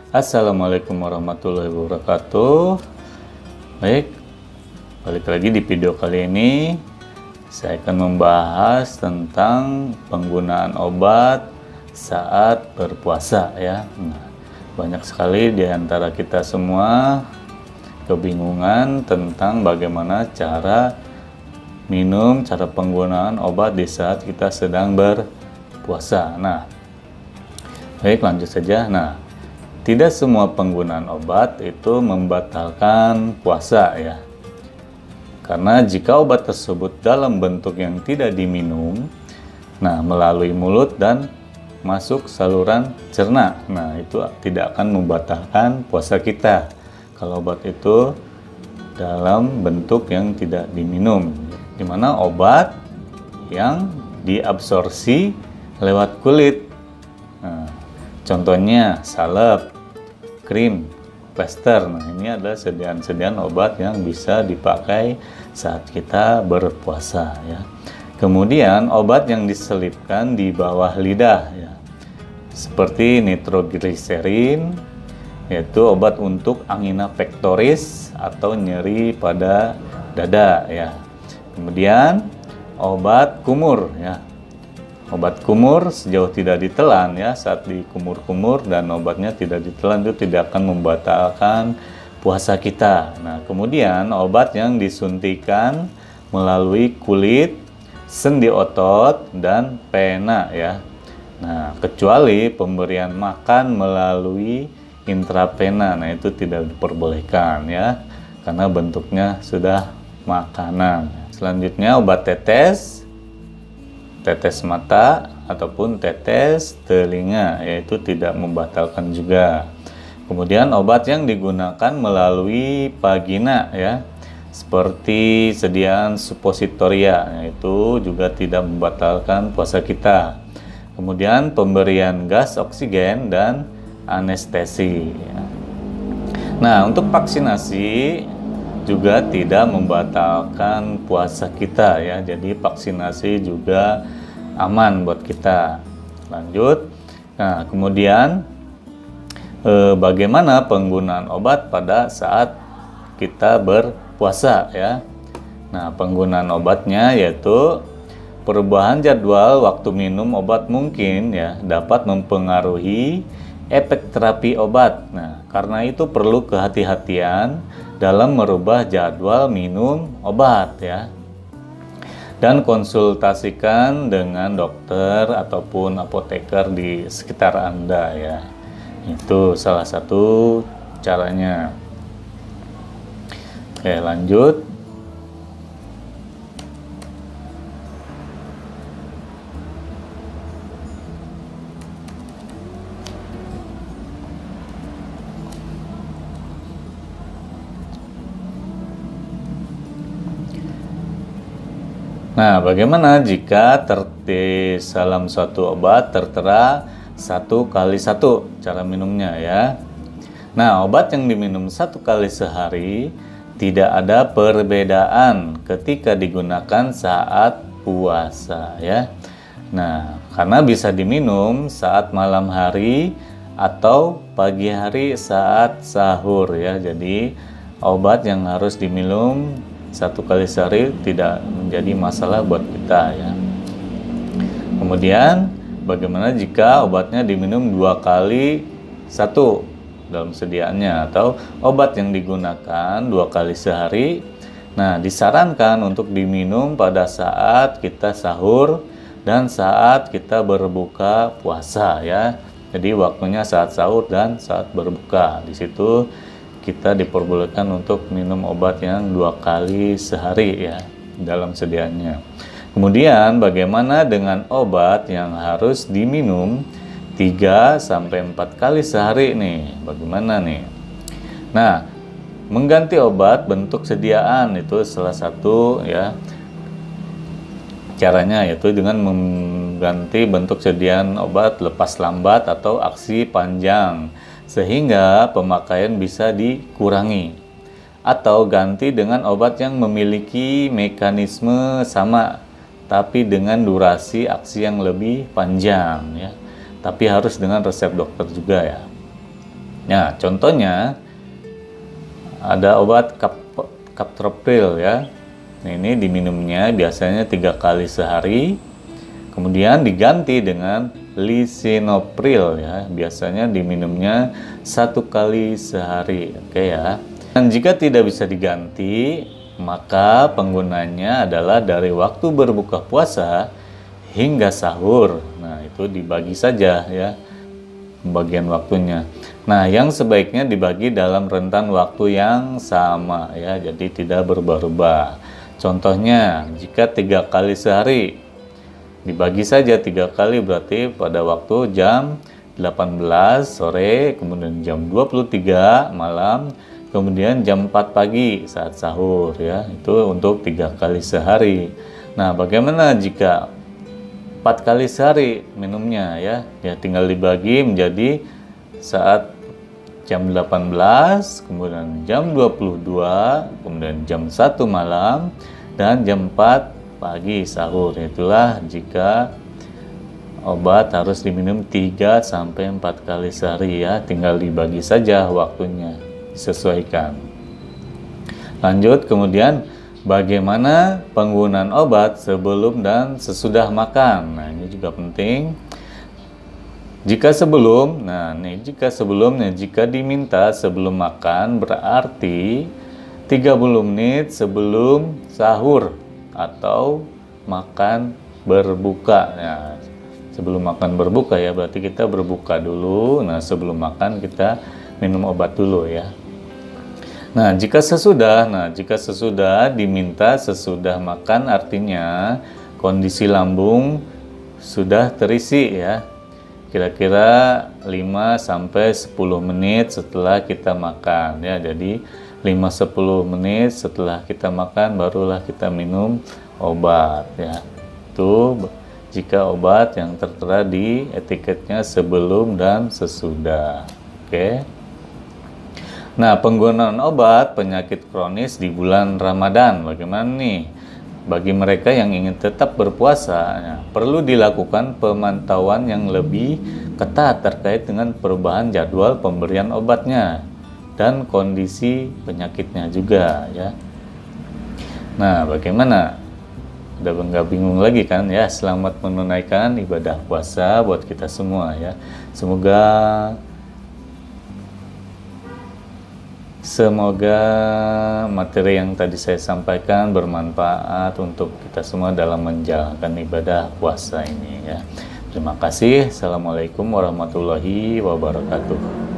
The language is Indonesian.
Assalamualaikum warahmatullahi wabarakatuh. Baik, balik lagi di video kali ini. Saya akan membahas tentang penggunaan obat saat berpuasa ya. Nah, banyak sekali di antara kita semua kebingungan tentang bagaimana cara minum, cara penggunaan obat di saat kita sedang berpuasa. Nah, baik, lanjut saja. Nah, tidak semua penggunaan obat itu membatalkan puasa ya. Karena jika obat tersebut dalam bentuk yang tidak diminum, nah melalui mulut dan masuk saluran cerna, nah itu tidak akan membatalkan puasa kita. Kalau obat itu dalam bentuk yang tidak diminum, di mana obat yang diabsorpsi lewat kulit. Nah, contohnya salep, krim, plester. Nah, ini adalah sediaan-sediaan obat yang bisa dipakai saat kita berpuasa ya. Kemudian obat yang diselipkan di bawah lidah ya. Seperti nitrogliserin, yaitu obat untuk angina pectoris atau nyeri pada dada ya. Kemudian obat kumur ya. Obat kumur sejauh tidak ditelan ya, saat dikumur-kumur dan obatnya tidak ditelan itu tidak akan membatalkan puasa kita. Nah, kemudian obat yang disuntikan melalui kulit, sendi otot, dan pena ya. Nah, kecuali pemberian makan melalui intravena, nah itu tidak diperbolehkan ya, karena bentuknya sudah makanan. Selanjutnya obat tetes, tetes mata ataupun tetes telinga, yaitu tidak membatalkan juga. Kemudian obat yang digunakan melalui vagina ya, seperti sediaan suppositoria, yaitu juga tidak membatalkan puasa kita. Kemudian pemberian gas oksigen dan anestesi ya. Nah, untuk vaksinasi juga tidak membatalkan puasa kita ya. Jadi vaksinasi juga aman buat kita. Lanjut. Nah, kemudian bagaimana penggunaan obat pada saat kita berpuasa ya. Nah, penggunaan obatnya yaitu perubahan jadwal waktu minum obat mungkin ya dapat mempengaruhi efek terapi obat. Nah, karena itu perlu kehati-hatian dalam merubah jadwal minum obat ya. Dan konsultasikan dengan dokter ataupun apoteker di sekitar Anda ya. Itu salah satu caranya. Oke, lanjut. Nah, bagaimana jika dalam suatu obat tertera 1x1 cara minumnya ya. Nah, obat yang diminum 1 kali sehari tidak ada perbedaan ketika digunakan saat puasa ya. Nah, karena bisa diminum saat malam hari atau pagi hari saat sahur ya. Jadi obat yang harus diminum 1 kali sehari tidak menjadi masalah buat kita ya. Kemudian bagaimana jika obatnya diminum 2x1 dalam sediaannya, atau obat yang digunakan 2 kali sehari. Nah, disarankan untuk diminum pada saat kita sahur dan saat kita berbuka puasa ya. Jadi waktunya saat sahur dan saat berbuka. Di situ kita diperbolehkan untuk minum obat yang 2 kali sehari ya dalam sediaannya. Kemudian bagaimana dengan obat yang harus diminum 3-4 kali sehari nih? Bagaimana nih? Nah, mengganti obat bentuk sediaan itu salah satu ya caranya, yaitu dengan mengganti bentuk sediaan obat lepas lambat atau aksi panjang, sehingga pemakaian bisa dikurangi, atau ganti dengan obat yang memiliki mekanisme sama tapi dengan durasi aksi yang lebih panjang ya, tapi harus dengan resep dokter juga ya. Nah, contohnya ada obat kaptopril ya. Ini diminumnya biasanya 3 kali sehari. Kemudian diganti dengan lisinopril ya. Biasanya diminumnya 1 kali sehari. Oke ya. Dan jika tidak bisa diganti, maka penggunanya adalah dari waktu berbuka puasa hingga sahur. Nah, itu dibagi saja ya pembagian waktunya. Nah, yang sebaiknya dibagi dalam rentan waktu yang sama ya, jadi tidak berubah-ubah. Contohnya, jika 3 kali sehari, dibagi saja 3 kali, berarti pada waktu jam 18 sore, kemudian jam 23 malam, kemudian jam 4 pagi saat sahur ya. Itu untuk 3 kali sehari. Nah, bagaimana jika 4 kali sehari minumnya ya? Ya tinggal dibagi menjadi saat jam 18, kemudian jam 22, kemudian jam 1 malam, dan jam 4 pagi sahur. Itulah jika obat harus diminum 3-4 kali sehari ya. Tinggal dibagi saja waktunya, disesuaikan. Lanjut, kemudian bagaimana penggunaan obat sebelum dan sesudah makan. Nah, ini juga penting. Jika sebelumnya, jika diminta sebelum makan, berarti 30 menit sebelum sahur atau makan berbuka. Nah, sebelum makan berbuka ya, berarti kita berbuka dulu. Nah, sebelum makan kita minum obat dulu ya. Nah, jika sesudah diminta sesudah makan, artinya kondisi lambung sudah terisi ya. Kira-kira 5-10 menit setelah kita makan ya. Jadi 5-10 menit setelah kita makan barulah kita minum obat ya. Itu jika obat yang tertera di etiketnya sebelum dan sesudah. Oke. Nah, penggunaan obat penyakit kronis di bulan Ramadan bagaimana nih? Bagi mereka yang ingin tetap berpuasa, ya, perlu dilakukan pemantauan yang lebih ketat terkait dengan perubahan jadwal pemberian obatnya dan kondisi penyakitnya juga ya. Nah, bagaimana? Udah nggak bingung lagi kan ya? Selamat menunaikan ibadah puasa buat kita semua ya. Semoga materi yang tadi saya sampaikan bermanfaat untuk kita semua dalam menjalankan ibadah puasa ini ya. Terima kasih. Assalamualaikum warahmatullahi wabarakatuh.